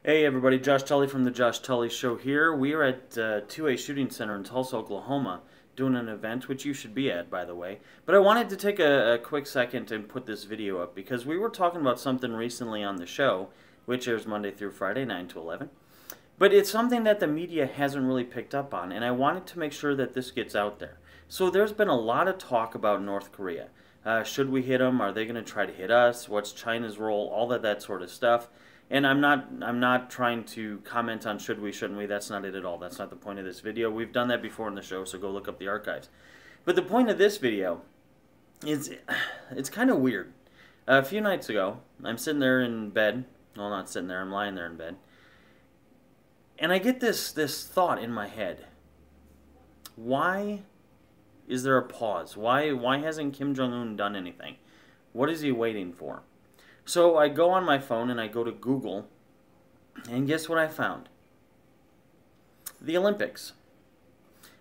Hey everybody, Josh Tully from the Josh Tully Show here. We are at 2A Shooting Center in Tulsa, Oklahoma, doing an event, which you should be at, by the way. But I wanted to take a quick second and put this video up because we were talking about something recently on the show, which airs Monday through Friday, 9 to 11. But it's something that the media hasn't really picked up on, and I wanted to make sure that this gets out there. So there's been a lot of talk about North Korea. Should we hit them? Are they going to try to hit us? What's China's role? All of that sort of stuff. And I'm not trying to comment on should we, shouldn't we. That's not it at all. That's not the point of this video. We've done that before in the show, so go look up the archives. But the point of this video is it's kind of weird. A few nights ago, I'm sitting there in bed. Well, not sitting there. I'm lying there in bed. And I get this thought in my head. Why is there a pause? Why hasn't Kim Jong-un done anything? What is he waiting for? So I go on my phone and I go to Google, and guess what I found? The Olympics.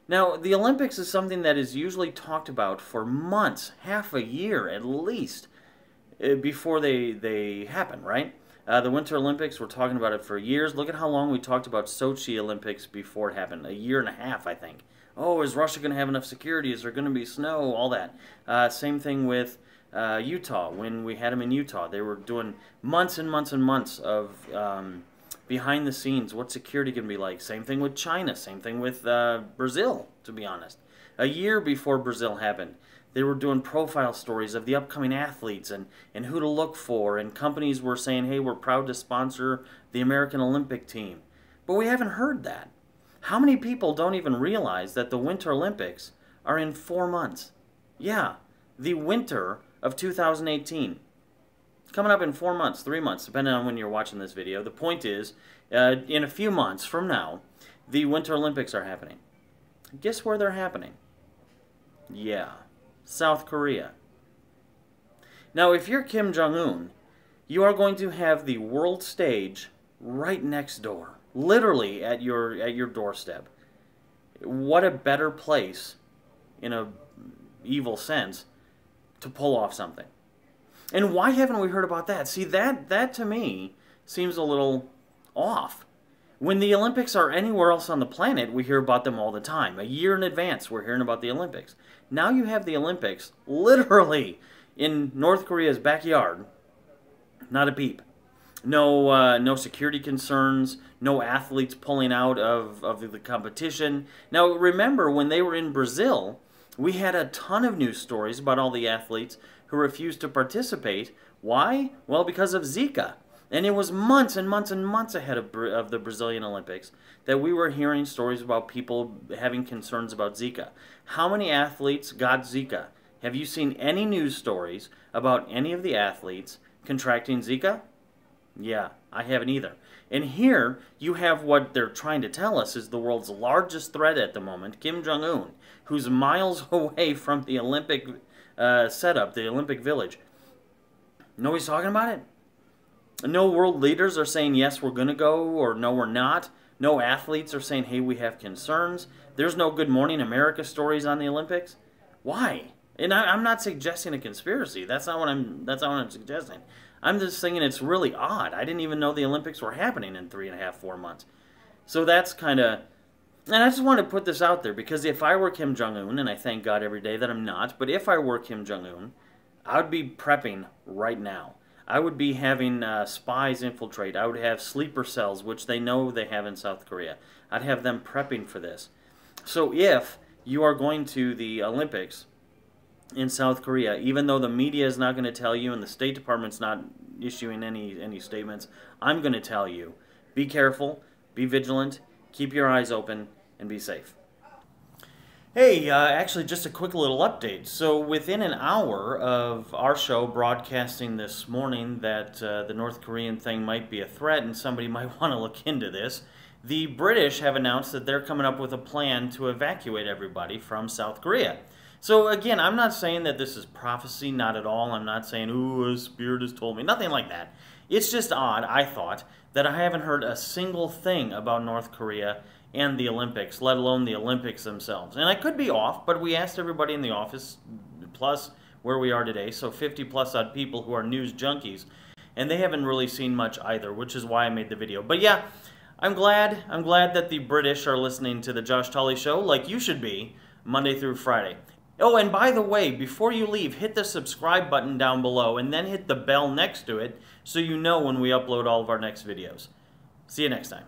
Now, the Olympics is something that is usually talked about for months, half a year at least, before they happen, right? The Winter Olympics, we're talking about it for years. Look at how long we talked about Sochi Olympics before it happened. A year and a half, I think. Oh, is Russia going to have enough security? Is there going to be snow? All that. Same thing with Utah. When we had them in Utah, they were doing months and months and months of behind the scenes. What's security going to be like? Same thing with China. Same thing with Brazil, to be honest. A year before Brazil happened, they were doing profile stories of the upcoming athletes and who to look for, and companies were saying, hey, we're proud to sponsor the American Olympic team. But we haven't heard that. How many people don't even realize that the Winter Olympics are in 4 months? Yeah, the winter of 2018. Coming up in 4 months, 3 months, depending on when you're watching this video. The point is, in a few months from now, the Winter Olympics are happening. Guess where they're happening? Yeah, South Korea. Now, if you're Kim Jong-un, you are going to have the world stage right next door. Literally at your doorstep. What a better place, in a evil sense, to pull off something. And why haven't we heard about that? See, that to me seems a little off. When the Olympics are anywhere else on the planet, we hear about them all the time. A year in advance, we're hearing about the Olympics. Now you have the Olympics literally in North Korea's backyard. Not a peep. No security concerns, no athletes pulling out of the competition. Now, remember, when they were in Brazil, we had a ton of news stories about all the athletes who refused to participate. Why? Well, because of Zika. And it was months and months and months ahead of the Brazilian Olympics that we were hearing stories about people having concerns about Zika. How many athletes got Zika? Have you seen any news stories about any of the athletes contracting Zika? Yeah, I haven't either. And here you have what they're trying to tell us is the world's largest threat at the moment, Kim Jong-un, who's miles away from the Olympic setup, the Olympic Village. Nobody's talking about it? No world leaders are saying, yes, we're going to go, or no, we're not. No athletes are saying, hey, we have concerns. There's no Good Morning America stories on the Olympics. Why? And I'm not suggesting a conspiracy. That's not what I'm suggesting. I'm just thinking it's really odd. I didn't even know the Olympics were happening in 3.5, 4 months. So that's kind of... And I just want to put this out there, because if I were Kim Jong-un, and I thank God every day that I'm not, but if I were Kim Jong-un, I would be prepping right now. I would be having spies infiltrate. I would have sleeper cells, which they know they have in South Korea. I'd have them prepping for this. So if you are going to the Olympics in South Korea, even though the media is not going to tell you and the State Department's not issuing any statements, I'm going to tell you, be careful, be vigilant, keep your eyes open, and be safe. Hey, actually just a quick little update. So within an hour of our show broadcasting this morning that the North Korean thing might be a threat and somebody might want to look into this, the British have announced that they're coming up with a plan to evacuate everybody from South Korea. So again, I'm not saying that this is prophecy, not at all. I'm not saying, ooh, a spirit has told me. Nothing like that. It's just odd, I thought, that I haven't heard a single thing about North Korea and the Olympics, let alone the Olympics themselves. And I could be off, but we asked everybody in the office, plus where we are today, so 50 plus odd people who are news junkies, and they haven't really seen much either, which is why I made the video. But yeah, I'm glad that the British are listening to the Josh Tully Show, like you should be, Monday through Friday. Oh, and by the way, before you leave, hit the subscribe button down below and then hit the bell next to it so you know when we upload all of our next videos. See you next time.